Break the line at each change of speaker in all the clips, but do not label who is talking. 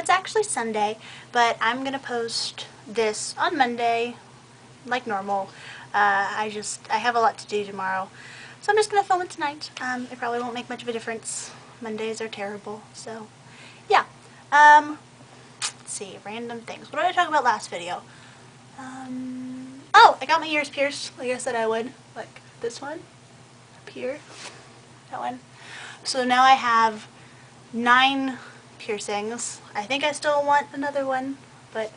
it's actually Sunday, but I'm gonna post this on Monday, like normal. I have a lot to do tomorrow, so I'm just gonna film it tonight. It probably won't make much of a difference. Mondays are terrible, so yeah. Let's see, random things. What did I talk about last video? Oh, I got my ears pierced, like I said I would. Like this one, up here, that one. So now I have 9 piercings. I think I still want another one, but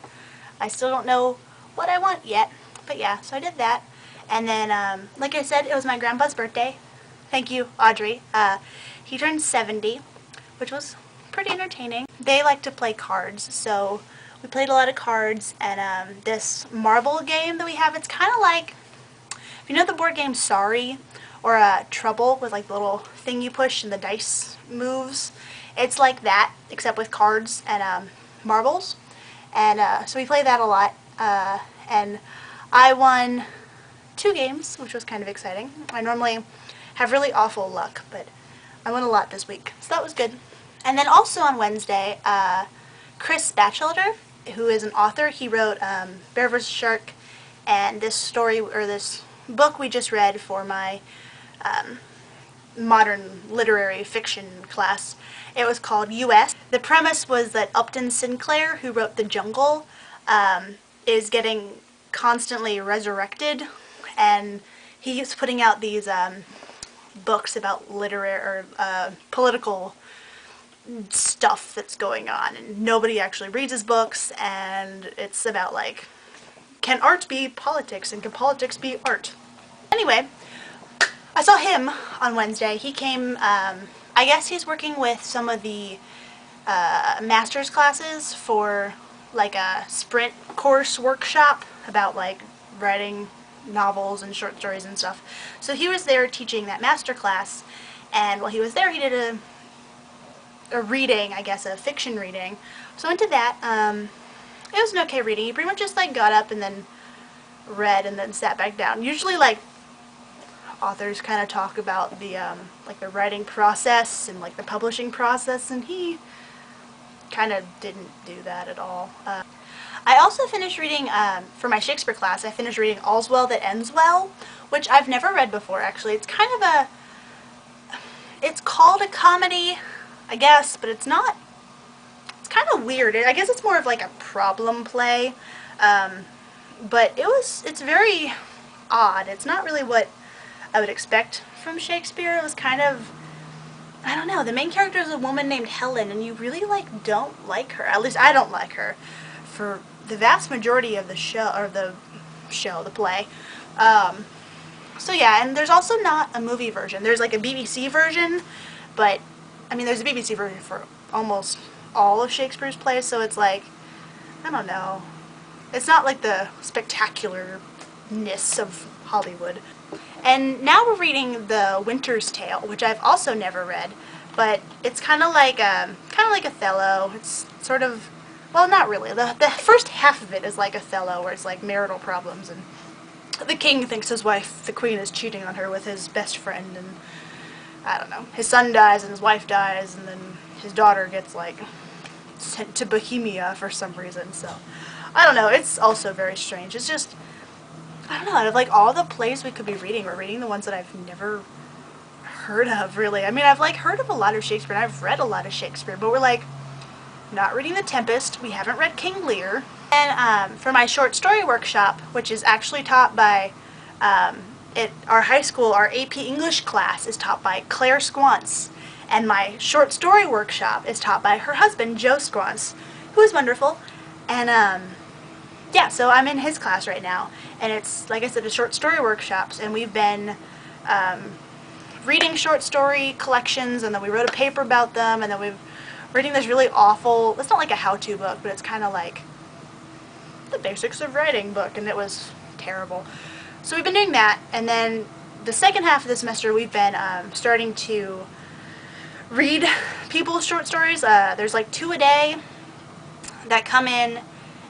I still don't know what I want yet. But yeah, so I did that. And then, like I said, it was my grandpa's birthday. Thank you, Audrey. He turned 70, which was pretty entertaining. They like to play cards, so we played a lot of cards, and this marble game that we have, it's kind of like, if you know the board game Sara, or Trouble, with like the little thing you push and the dice moves. It's like that, except with cards and marbles. And so we played that a lot, and I won 2 games, which was kind of exciting. I normally have really awful luck, but I won a lot this week, so that was good. And then also on Wednesday, Chris Batchelder, who is an author, he wrote Bear vs. Shark, and this story, or this book we just read for my modern literary fiction class. It was called U.S. The premise was that Upton Sinclair, who wrote The Jungle, is getting constantly resurrected, and he's putting out these books about literary or political stuff that's going on, and nobody actually reads his books, and it's about like, can art be politics, and can politics be art? Anyway, I saw him on Wednesday. He came, I guess he's working with some of the master's classes for like a sprint course workshop about like writing novels and short stories and stuff. So he was there teaching that master class, and while he was there he did a reading, I guess a fiction reading. So I went to that. It was an okay reading. He pretty much just like got up and then read and then sat back down. Usually like authors kind of talk about the like the writing process and like the publishing process, and he kind of didn't do that at all. I also finished reading, for my Shakespeare class, I finished reading All's Well That Ends Well, which I've never read before actually. It's kind of it's called a comedy, I guess, but it's not. It's kind of weird. I guess it's more of like a problem play, but it's very odd. It's not really what I would expect from Shakespeare. It was kind of, I don't know, the main character is a woman named Helen, and you really like don't like her. At least I don't like her for the vast majority of the show, or the play. So yeah, and there's also not a movie version. There's like a BBC version, but I mean there's a BBC version for almost all of Shakespeare's plays, so it's like, I don't know. It's not like the spectacularness of Hollywood. And now we're reading The Winter's Tale, which I've also never read, but it's kind of like Othello. It's sort of, well, not really. The first half of it is like Othello, where it's like marital problems, and the king thinks his wife, the queen, is cheating on her with his best friend, and I don't know. His son dies and his wife dies, and then his daughter gets like sent to Bohemia for some reason. So I don't know. It's also very strange. It's just, I don't know, out of like all the plays we could be reading, we're reading the ones that I've never heard of, really. I mean, I've like heard of a lot of Shakespeare, and I've read a lot of Shakespeare, but we're like not reading The Tempest. We haven't read King Lear. And for my short story workshop, which is actually taught by, our high school, our AP English class is taught by Claire Squance, and my short story workshop is taught by her husband, Joe Squance, who is wonderful. And yeah, so I'm in his class right now, and it's, like I said, a short story workshops, and we've been reading short story collections, and then we wrote a paper about them, and then we're reading this really awful, it's not like a how-to book, but it's kind of like the basics of writing book, and it was terrible. So we've been doing that, and then the second half of the semester we've been starting to read people's short stories. There's like 2 a day that come in,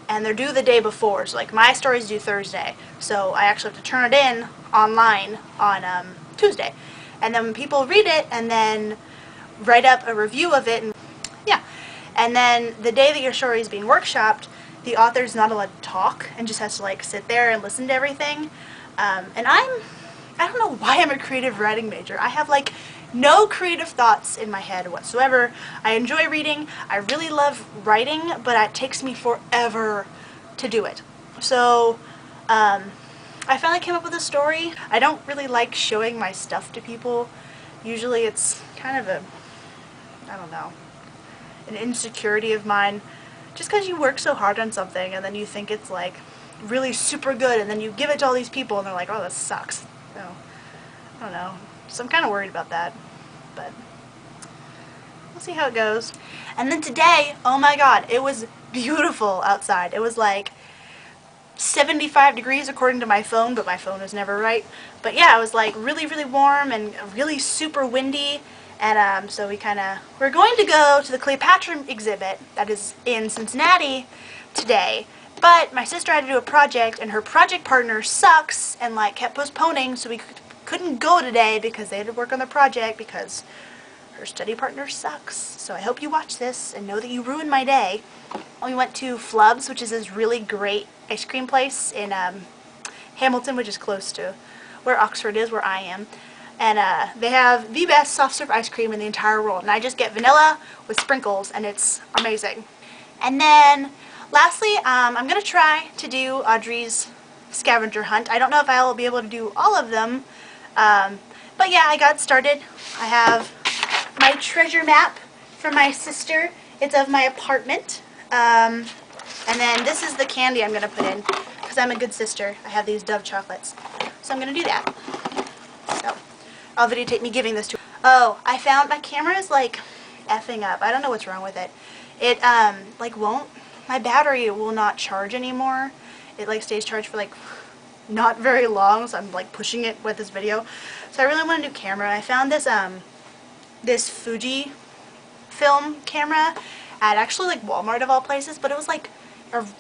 and they're due the day before. So like my story's due Thursday, so I actually have to turn it in online on Tuesday, and then people read it and then write up a review of it, and yeah. And then the day that your story is being workshopped, the author's not allowed to talk and just has to like sit there and listen to everything. And I don't know why I'm a creative writing major. I have like no creative thoughts in my head whatsoever. I enjoy reading. I really love writing, but it takes me forever to do it. So I finally came up with a story. I don't really like showing my stuff to people. Usually it's kind of a, I don't know, an insecurity of mine. Just because you work so hard on something and then you think it's like really super good and then you give it to all these people and they're like, oh, this sucks. So, I don't know. So I'm kind of worried about that. But we'll see how it goes. And then today, oh my god, it was beautiful outside. It was like 75 degrees according to my phone, but my phone is never right. But yeah, it was like really, really warm and really super windy. And so we're going to go to the Cleopatra exhibit that is in Cincinnati today. But my sister had to do a project, and her project partner sucks and like kept postponing, so we couldn't go today because they had to work on the project because her study partner sucks. So I hope you watch this and know that you ruined my day. We went to Flub's, which is this really great ice cream place in Hamilton, which is close to where Oxford is, where I am. And they have the best soft serve ice cream in the entire world. And I just get vanilla with sprinkles, and it's amazing. And then, lastly, I'm going to try to do Audrey's scavenger hunt. I don't know if I will be able to do all of them. But yeah, I got started. I have my treasure map from my sister. It's of my apartment. And then this is the candy I'm going to put in, because I'm a good sister. I have these Dove chocolates. So I'm going to do that. So I'll videotape me giving this to her. Oh, I found my camera is like effing up. I don't know what's wrong with it. It like won't, my battery will not charge anymore. It like stays charged for like not very long, so I'm like pushing it with this video. So I really want a new camera. I found this this Fuji film camera at actually like Walmart of all places, but it was like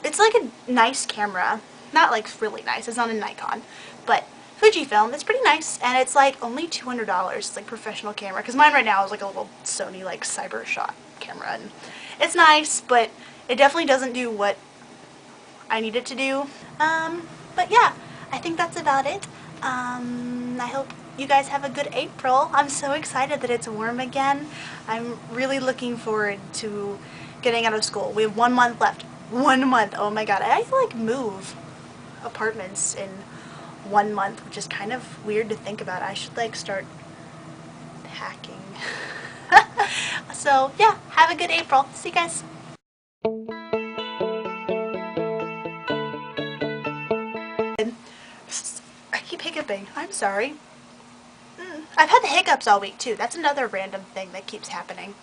it's like a nice camera. Not like really nice. It's not a Nikon, but Fujifilm. It's pretty nice, and it's like only $200. It's like professional camera, because mine right now is like a little Sony like CyberShot camera, and it's nice, but it definitely doesn't do what I need it to do. But yeah, I think that's about it. I hope you guys have a good April. I'm so excited that it's warm again. I'm really looking forward to getting out of school. We have 1 month left. 1 month. Oh my god. I have to like move apartments in 1 month, which is kind of weird to think about. I should like start packing. So yeah, have a good April. See you guys. I keep hiccuping. I'm sorry. I've had the hiccups all week too. That's another random thing that keeps happening.